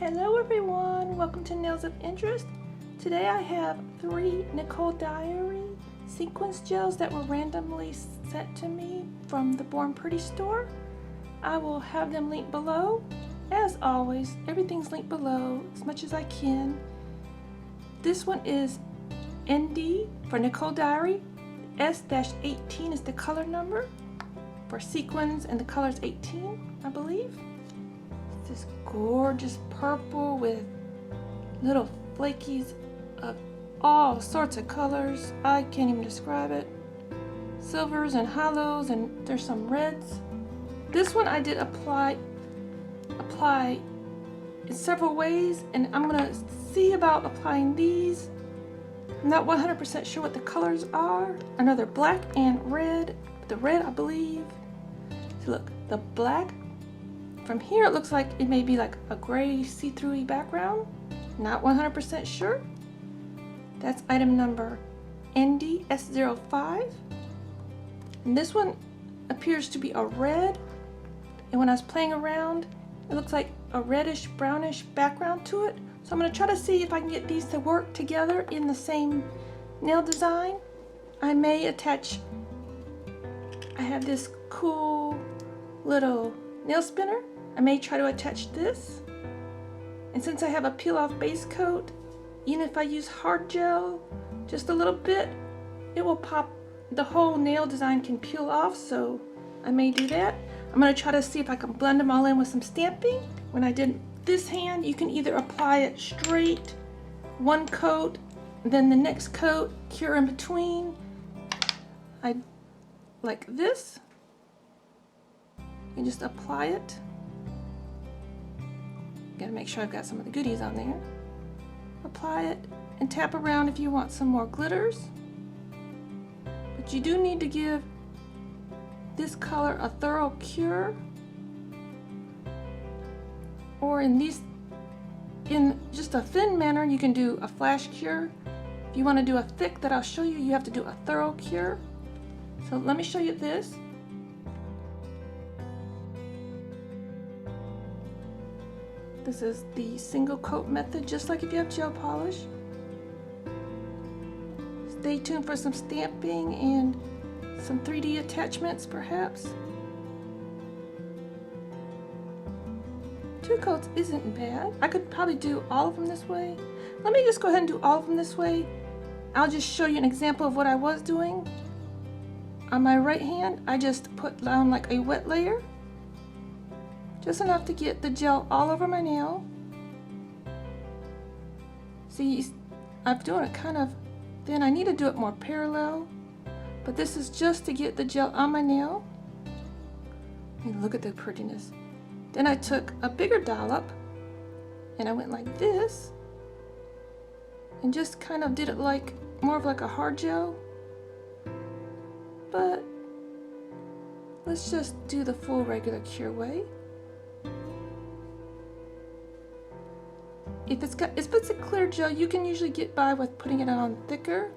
Hello everyone, welcome to Nails of Interest. Today I have 3 Nichole Diary sequence gels that were randomly sent to me from the Born Pretty store. I will have them linked below. As always, everything's linked below as much as I can. This one is ND for Nichole Diary. S-18 is the color number for Sequins, and the color is 18, I believe. This gorgeous purple with little flakies of all sorts of colors. I can't even describe it. Silvers and holos, and there's some reds. This one I did apply in several ways, and I'm gonna see about applying these. I'm not 100% sure what the colors are. I know they're black and red. The red, I believe. So look, the black. From here it looks like it may be like a gray see-through background. Not 100% sure. That's item number NDS05. And this one appears to be a red. And when I was playing around, it looks like a reddish brownish background to it. So I'm going to try to see if I can get these to work together in the same nail design. I may attach, I have this cool little nail spinner. I may try to attach this, and since I have a peel-off base coat, even if I use hard gel just a little bit, it will pop. The whole nail design can peel off, so I may do that. I'm going to try to see if I can blend them all in with some stamping. When I did this hand, you can either apply it straight, one coat, then the next coat, cure in between. I like this. You just apply it. Gotta make sure I've got some of the goodies on there. Apply it and tap around if you want some more glitters. But you do need to give this color a thorough cure. Or in just a thin manner, you can do a flash cure. If you want to do a thick that I'll show you, you have to do a thorough cure. So let me show you this. This is the single coat method, just like if you have gel polish. Stay tuned for some stamping and some 3D attachments, perhaps. 2 coats isn't bad. I could probably do all of them this way. Let me just go ahead and do all of them this way. I'll just show you an example of what I was doing. On my right hand, I just put down like a wet layer. Just enough to get the gel all over my nail. See, I'm doing it kind of thin. I need to do it more parallel, but this is just to get the gel on my nail. And look at the prettiness. Then I took a bigger dollop and I went like this and just kind of did it like more of like a hard gel. But let's just do the full regular cure way. If it's a clear gel, you can usually get by with putting it on thicker.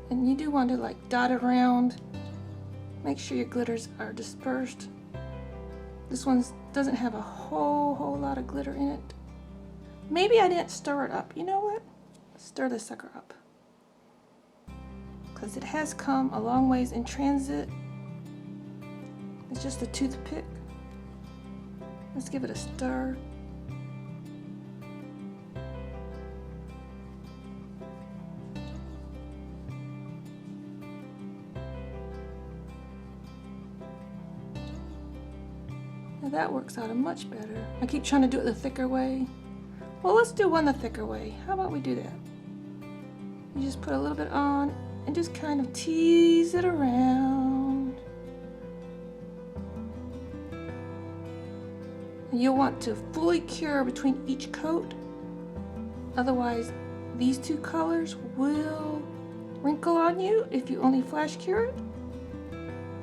And you do want to like dot it around. Make sure your glitters are dispersed. This one doesn't have a whole lot of glitter in it. Maybe I didn't stir it up. You know what? Stir the sucker up. Because it has come a long ways in transit. It's just a toothpick. Let's give it a stir. Now that works out much better. I keep trying to do it the thicker way. Well, let's do one the thicker way. How about we do that? You just put a little bit on and just kind of tease it around. You'll want to fully cure between each coat, otherwise these 2 colors will wrinkle on you if you only flash cure it.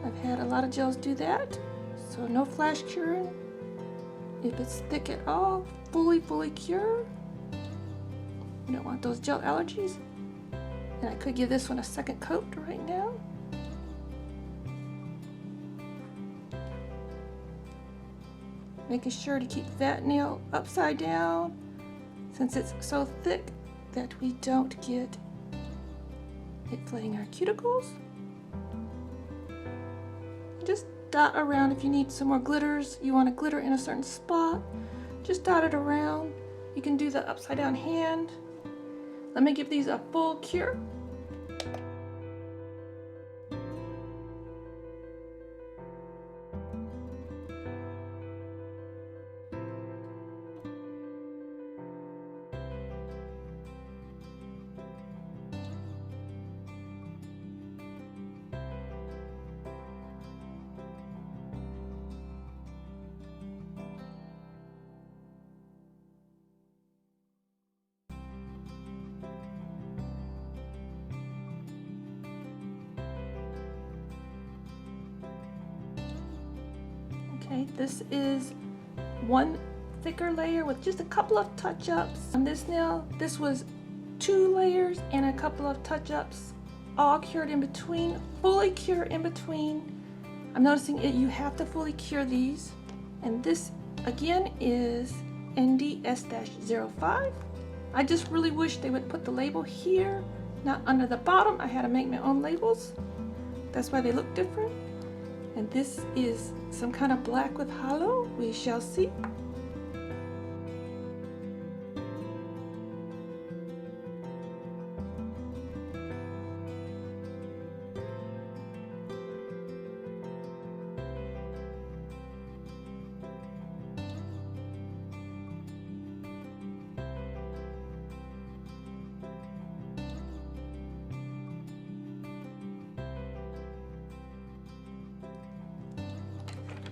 I've had a lot of gels do that, so no flash curing. If it's thick at all, fully cure. You don't want those gel allergies. And I could give this one a second coat right now. making sure to keep that nail upside down since it's so thick that we don't get it flaying our cuticles. Just dot around. If you need some more glitters, you want to glitter in a certain spot, just dot it around. You can do the upside down hand. Let me give these a full cure. Okay, this is one thicker layer with just a couple of touch-ups. On this nail, this was 2 layers and a couple of touch-ups, all cured in between, fully cure in between. I'm noticing it, you have to fully cure these. And this again is NDS-05. I just really wish they would put the label here, not under the bottom. I had to make my own labels. That's why they look different. And this is some kind of black with holo. We shall see.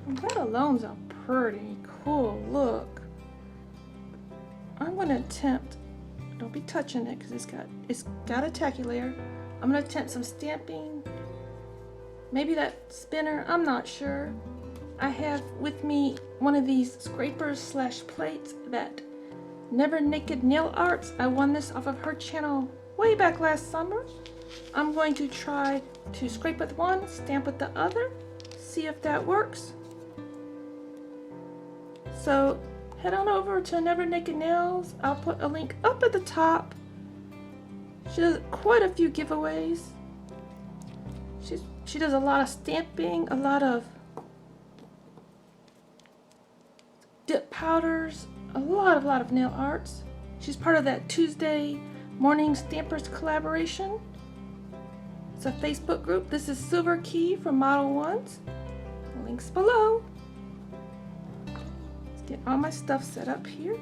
Modelones are pretty cool. Look, I'm gonna attempt. Don't be touching it because it's got a tacky layer. I'm gonna attempt some stamping. Maybe that spinner. I'm not sure. I have with me one of these scrapers slash plates that Never Naked Nail Arts. I won this off of her channel way back last summer. I'm going to try to scrape with one, stamp with the other, see if that works. So head on over to Never Naked Nails. I'll put a link up at the top. She does quite a few giveaways. She does a lot of stamping, a lot of dip powders, a lot of nail arts. She's part of that Tuesday Morning Stampers collaboration. It's a Facebook group. This is Silver Key from Modelones. Links below. Get all my stuff set up here.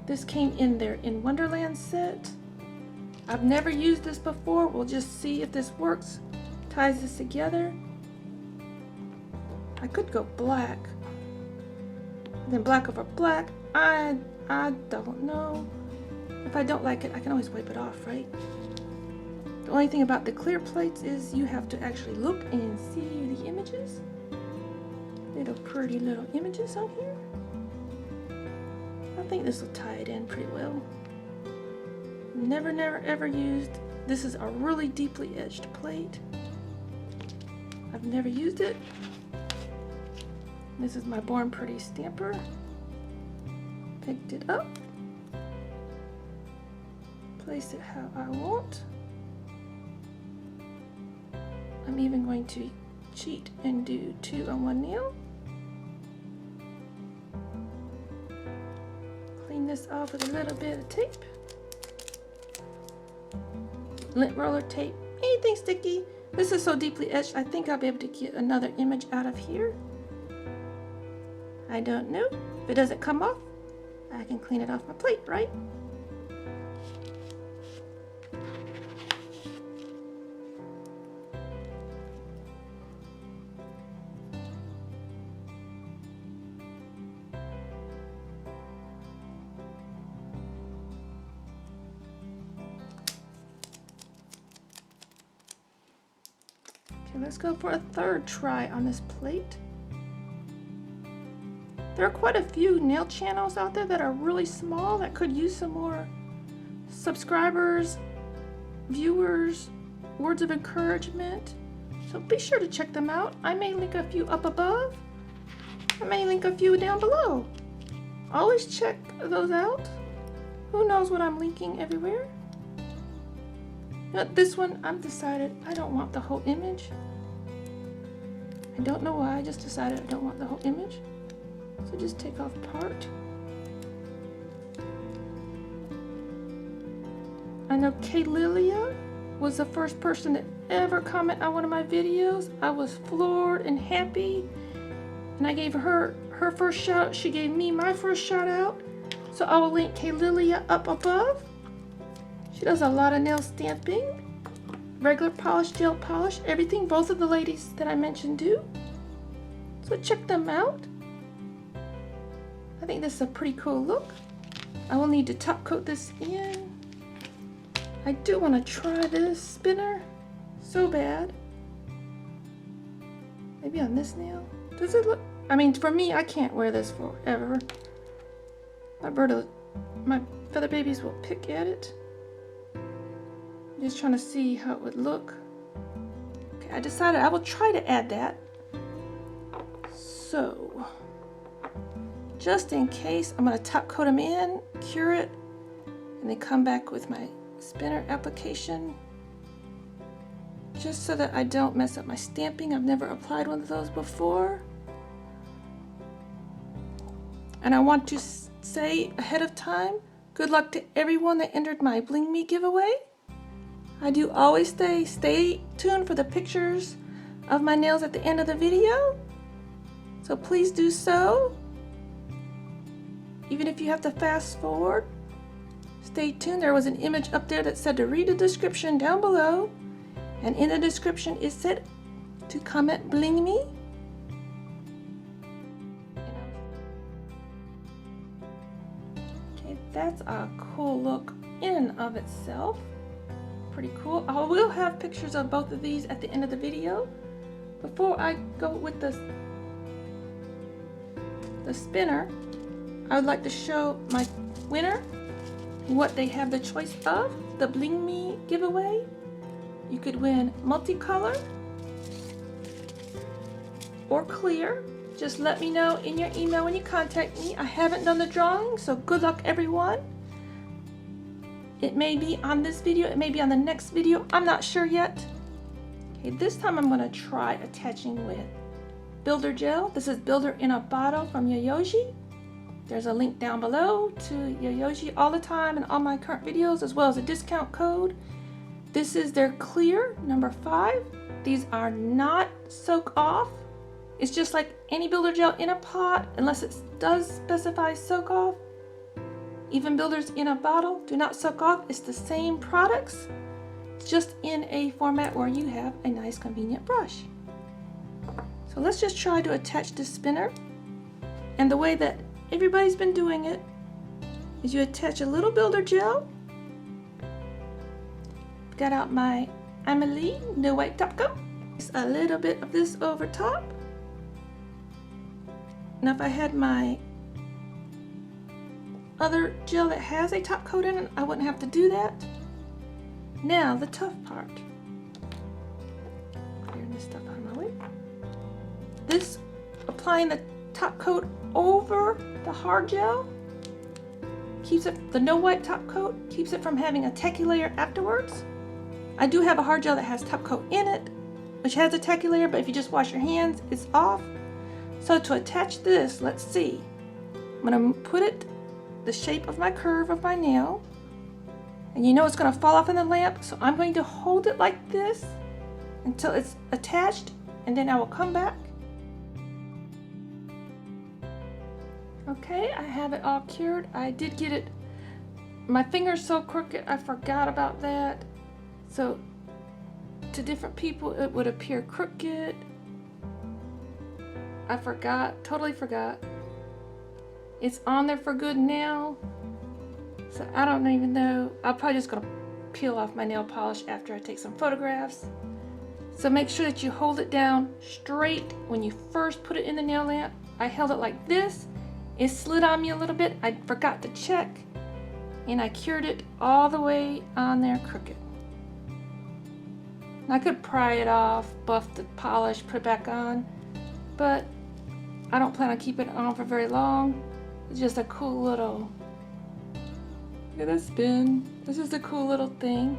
This came in their In Wonderland set. I've never used this before. We'll just see if this works. Ties this together. I could go black. Then black over black. I don't know. If I don't like it, I can always wipe it off, right? The only thing about the clear plates is you have to actually look and see the images. Little pretty little images on here. I think this will tie it in pretty well. Never ever used. This is a really deeply edged plate. I've never used it. This is my Born Pretty stamper. Picked it up. Place it how I want. I'm even going to cheat and do 2 on one nail. Clean this off with a little bit of tape. Lint roller tape, anything sticky. This is so deeply etched, I think I'll be able to get another image out of here. I don't know. If it doesn't come off, I can clean it off my plate, right? Okay, let's go for a third try on this plate. There are quite a few nail channels out there that are really small that could use some more subscribers, viewers, words of encouragement. So be sure to check them out. I may link a few up above. I may link a few down below. Always check those out. Who knows what I'm linking everywhere? But this one, I've decided I don't want the whole image. I don't know why, I just decided I don't want the whole image. So just take off part. I know Kay Lilia was the first person to ever comment on one of my videos. I was floored and happy. And I gave her her first shout out. She gave me my first shout out. So I will link Kay Lilia up above. She does a lot of nail stamping, regular polish, gel polish, everything both of the ladies that I mentioned do. So check them out. I think this is a pretty cool look. I will need to top coat this in. I do want to try this spinner so bad. Maybe on this nail. Does it look? I mean, for me, I can't wear this forever. My feather babies will pick at it. I'm just trying to see how it would look. Okay, I decided I will try to add that. So, just in case, I'm going to top coat them in, cure it, and then come back with my spinner application. Just so that I don't mess up my stamping. I've never applied one of those before. And I want to say ahead of time, good luck to everyone that entered my Bling Me giveaway. I do always stay tuned for the pictures of my nails at the end of the video. So please do so. Even if you have to fast forward, stay tuned. There was an image up there that said to read the description down below. And in the description it said to comment Bling Me. Okay, that's a cool look in and of itself. Pretty cool. I will have pictures of both of these at the end of the video. Before I go with the spinner, I would like to show my winner what they have the choice of. The Bling Me giveaway. You could win multicolor or clear. Just let me know in your email when you contact me. I haven't done the drawing, so good luck everyone. It may be on this video, it may be on the next video, I'm not sure yet. Okay, this time I'm going to try attaching with Builder Gel. This is Builder in a Bottle from Yoyogi. There's a link down below to Yoyogi all the time and all my current videos, as well as a discount code. This is their clear, number 5. These are not soak off. It's just like any Builder Gel in a pot, unless it does specify soak off. Even Builders in a Bottle do not soak off. It's the same products. It's just in a format where you have a nice convenient brush. So let's just try to attach this spinner. And the way that everybody's been doing it is you attach a little Builder Gel. Got out my Amelie No White Top Coat. Just a little bit of this over top. Now if I had my other gel that has a top coat in it, I wouldn't have to do that. Now the tough part. Clearing this stuff out of my way. This, applying the top coat over the hard gel, keeps it, the no white top coat, keeps it from having a tacky layer afterwards. I do have a hard gel that has top coat in it, which has a tacky layer, but if you just wash your hands, it's off. So to attach this, let's see. I'm going to put it the shape of my curve of my nail. And you know it's going to fall off in the lamp, so I'm going to hold it like this until it's attached, and then I will come back. Okay, I have it all cured. I did get it, my finger's so crooked, I forgot about that. So to different people it would appear crooked. I forgot, totally forgot. It's on there for good now. So I don't even know. I'm probably just gonna peel off my nail polish after I take some photographs. So make sure that you hold it down straight when you first put it in the nail lamp. I held it like this. It slid on me a little bit. I forgot to check. And I cured it all the way on there crooked. I could pry it off, buff the polish, put it back on, but I don't plan on keeping it on for very long. It's just a cool little, look at that spin. This is a cool little thing.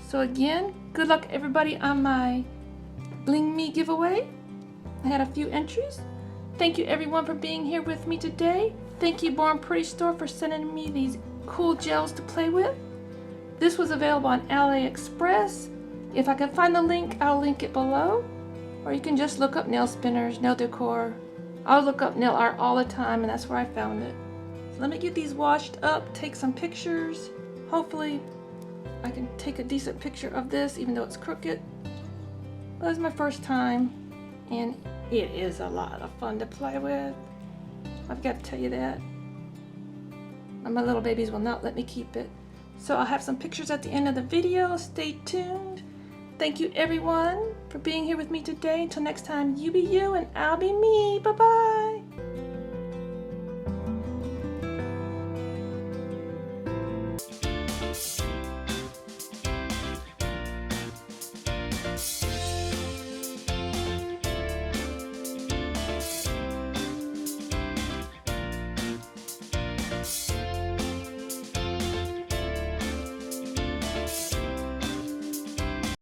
So again, good luck everybody on my Bling Me giveaway. I had a few entries. Thank you everyone for being here with me today. Thank you Born Pretty Store for sending me these cool gels to play with. This was available on AliExpress. If I can find the link, I'll link it below. Or you can just look up nail spinners, nail decor. I look up nail art all the time and that's where I found it. So let me get these washed up, take some pictures. Hopefully I can take a decent picture of this even though it's crooked. But it's my first time and it is a lot of fun to play with. I've got to tell you that. And my little babies will not let me keep it. So I'll have some pictures at the end of the video. Stay tuned. Thank you everyone for being here with me today. Until next time, you be you and I'll be me. Bye-bye.